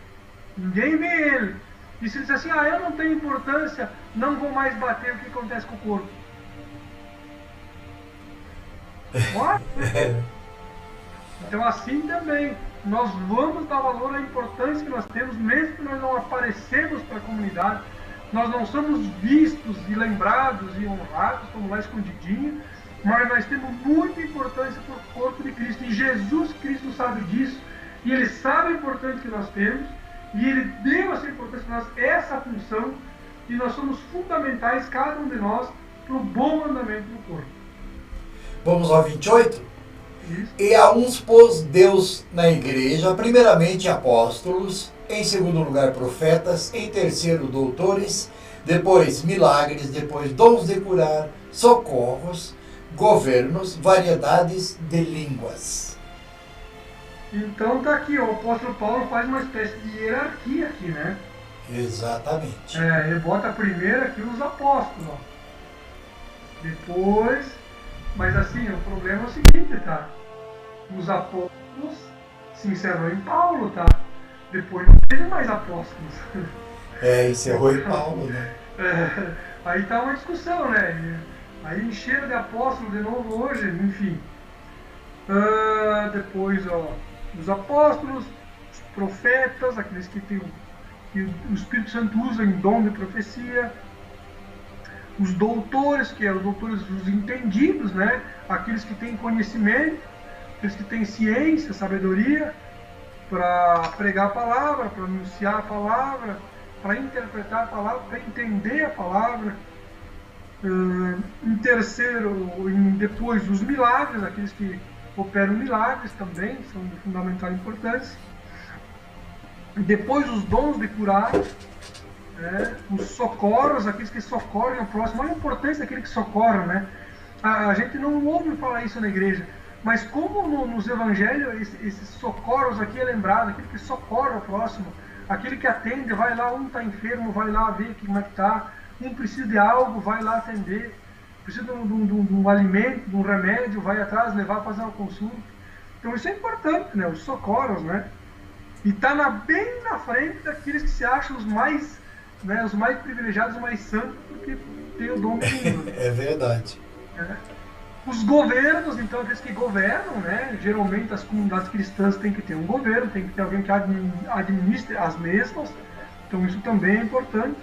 Ninguém vê ele. E se ele diz assim, eu não tenho importância, não vou mais bater, o que acontece com o corpo? Então assim também, nós vamos dar valor à importância que nós temos, mesmo que nós não aparecemos para a comunidade, nós não somos vistos e lembrados e honrados, estamos lá escondidinhos, mas nós temos muita importância para o corpo de Cristo, e Jesus Cristo sabe disso, e Ele sabe a importância que nós temos, e Ele deu essa importância para nós, essa função, e nós somos fundamentais, cada um de nós, para o bom andamento do corpo. Vamos ao 28? Isso. E a uns pôs Deus na igreja, primeiramente apóstolos, em segundo lugar profetas, em terceiro doutores, depois milagres, depois dons de curar, socorros, governos, variedades de línguas. Então tá aqui, o apóstolo Paulo faz uma espécie de hierarquia aqui, né? Exatamente. Ele bota primeiro aqui os apóstolos, ó. Depois, mas assim, o problema é o seguinte, tá? Os apóstolos se encerrou em Paulo, tá? Depois não teve mais apóstolos. Encerrou em Paulo, né? Aí tá uma discussão, né? Aí encheram de apóstolo de novo hoje, enfim. Depois, ó, os apóstolos, os profetas, aqueles que o Espírito Santo usa em dom de profecia, os doutores, que é os doutores dos entendidos, né? Aqueles que têm conhecimento, aqueles que têm ciência, sabedoria, para pregar a palavra, para anunciar a palavra, para interpretar a palavra, para entender a palavra. Em terceiro, depois os milagres, aqueles que operam milagres também, são de fundamental importância. Depois os dons de curar, os socorros, aqueles que socorrem o próximo. Olha a importância daquele que socorre, né? A gente não ouve falar isso na igreja, mas como nos evangelhos esses socorros aqui é lembrado, aquele que socorre o próximo, aquele que atende, vai lá, um está enfermo, vai lá ver como é que está, um precisa de algo, vai lá atender, precisa de um alimento, de um remédio, vai atrás, levar para fazer uma consulta. Então isso é importante, né? Os socorros, né? E está bem na frente daqueles que se acham os mais privilegiados, os mais santos, porque tem o dom de língua. É verdade. Os governos, então, aqueles que governam, né? Geralmente as comunidades cristãs têm que ter um governo, tem que ter alguém que administre as mesmas. Então isso também é importante.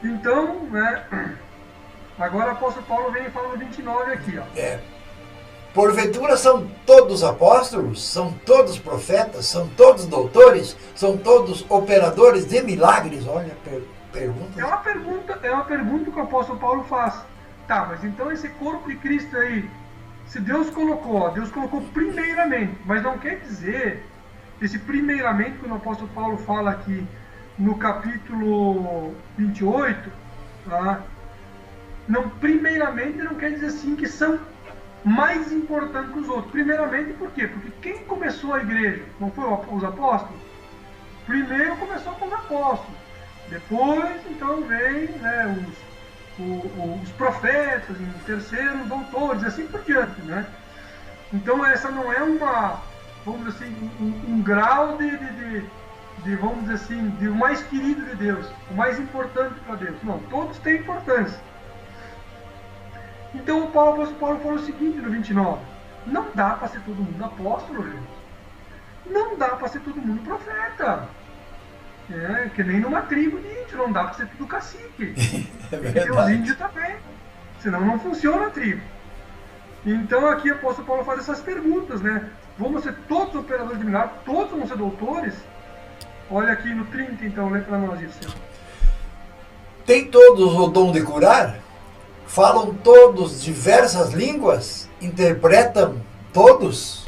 Então, né? Agora o apóstolo Paulo vem e fala no 29 aqui, ó. Porventura são todos apóstolos? São todos profetas? São todos doutores? São todos operadores de milagres? Olha, pergunta. É uma pergunta que o apóstolo Paulo faz. Tá, mas então esse corpo de Cristo aí, se Deus colocou primeiramente, mas não quer dizer, esse primeiramente que o apóstolo Paulo fala aqui no capítulo 28, tá? Não, primeiramente não quer dizer assim que são mais importantes que os outros. Primeiramente por quê? Porque quem começou a igreja não foi os apóstolos? Primeiro começou com os apóstolos. Depois, então, vem, né, os profetas, em terceiro, os doutores, e assim por diante, né? Então, essa não é vamos dizer assim, um grau vamos dizer assim, de o mais querido de Deus, o mais importante para Deus. Não, todos têm importância. Então o apóstolo Paulo falou o seguinte no 29, não dá para ser todo mundo apóstolo, gente. Não dá para ser todo mundo profeta. Que nem numa tribo de índio, não dá para ser tudo cacique. Tem que ter os índios também, senão não funciona a tribo. Então aqui o apóstolo Paulo faz essas perguntas, né? Vamos ser todos operadores de milagres, todos vão ser doutores? Olha aqui no 30, então, lê para nós isso. Tem todos o dom de curar? Falam todos diversas línguas? Interpretam todos?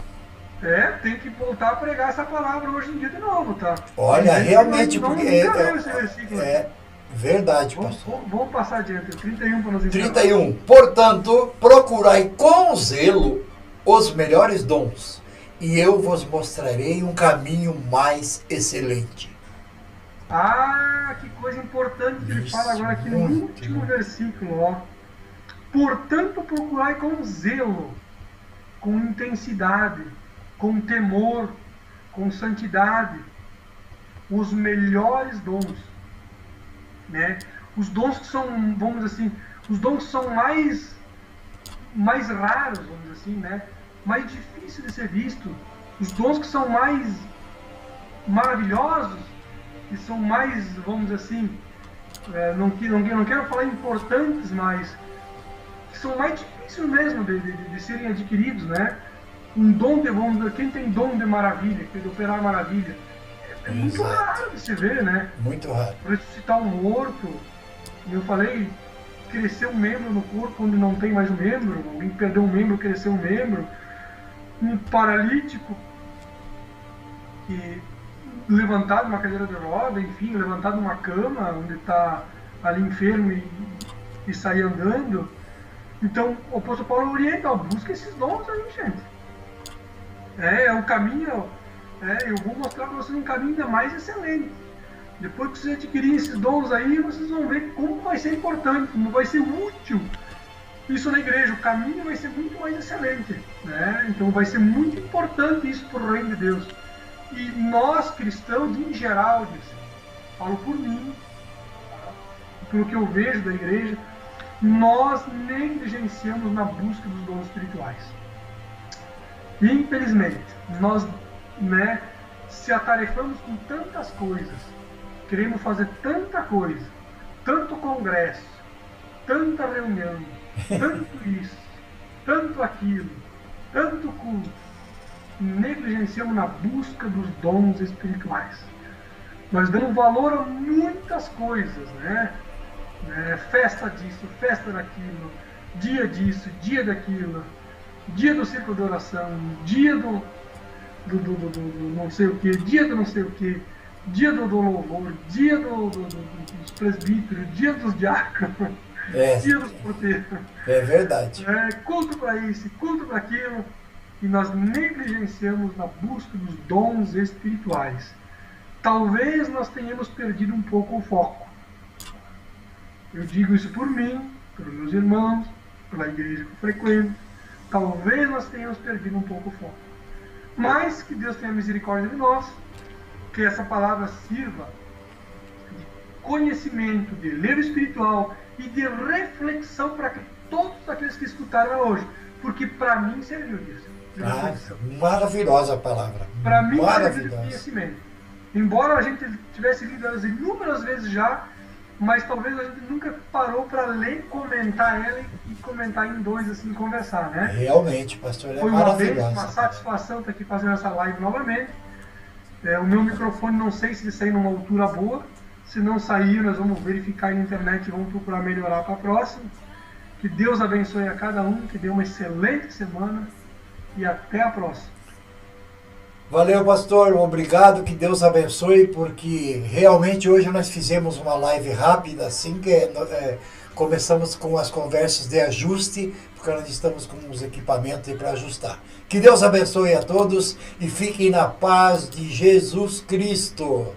Tem que voltar a pregar essa palavra hoje em dia de novo, tá? Olha, realmente, não, porque é verdade, pastor. Vamos passar adiante, 31 para nos ensinar. 31. Portanto, procurai com zelo os melhores dons, e eu vos mostrarei um caminho mais excelente. Que coisa importante que ele fala agora aqui no último versículo, ó. Portanto, procurai com zelo, com intensidade, com temor, com santidade, os melhores dons, né? Os dons que são, vamos dizer assim, os dons que são mais raros, vamos dizer assim, né? Mais difíceis de ser visto, os dons que são mais maravilhosos, que são mais, vamos dizer assim, não quero falar importantes, mas que são mais difíceis mesmo de serem adquiridos, né? Um dom quem tem dom de maravilha, de operar maravilha, é muito raro de se ver, né? Muito raro. Ressuscitar um morto, eu falei, crescer um membro no corpo onde não tem mais um membro, alguém perdeu um membro, cresceu um membro, um paralítico que levantado numa cadeira de roda, enfim, levantado numa cama onde está ali enfermo e sair andando. Então o apóstolo Paulo orienta, ó, busca esses dons aí, gente. É o caminho, eu vou mostrar para vocês um caminho ainda mais excelente. Depois que vocês adquirirem esses dons aí, vocês vão ver como vai ser importante, como vai ser útil isso na igreja. O caminho vai ser muito mais excelente, né? Então vai ser muito importante isso para o reino de Deus. E nós, cristãos, em geral, falo por mim, pelo que eu vejo da igreja, nós negligenciamos na busca dos dons espirituais. Infelizmente, nós, se atarefamos com tantas coisas, queremos fazer tanta coisa, tanto congresso, tanta reunião, tanto isso, tanto aquilo, tanto culto, negligenciamos na busca dos dons espirituais. Nós damos valor a muitas coisas, festa disso, festa daquilo, dia disso, dia daquilo, dia do círculo de oração, dia do não sei o que, dia do não sei o que, dia do louvor, dia dos presbíteros, dia dos diáconos, dia dos porteiros. É verdade. Culto para isso, culto para aquilo. E nós negligenciamos na busca dos dons espirituais. Talvez nós tenhamos perdido um pouco o foco. Eu digo isso por mim, pelos meus irmãos, pela igreja que eu frequento. Talvez nós tenhamos perdido um pouco o foco. Mas que Deus tenha misericórdia de nós, que essa palavra sirva de conhecimento, de livro espiritual e de reflexão para todos aqueles que escutaram ela hoje. Porque para mim serviu disso. Maravilhosa a palavra. Para mim serviu de conhecimento. Embora a gente tivesse lido elas inúmeras vezes já, mas talvez a gente nunca parou para ler, comentar ela e comentar em dois, assim, conversar, né? Realmente, pastor, foi uma vez, uma satisfação estar aqui fazendo essa live novamente. O meu microfone, não sei se ele sair numa altura boa. Se não sair, nós vamos verificar aí na internet e vamos procurar melhorar para a próxima. Que Deus abençoe a cada um, que dê uma excelente semana e até a próxima. Valeu, pastor, obrigado, que Deus abençoe, porque realmente hoje nós fizemos uma live rápida, assim, que começamos com as conversas de ajuste, porque nós estamos com os equipamentos para ajustar. Que Deus abençoe a todos e fiquem na paz de Jesus Cristo.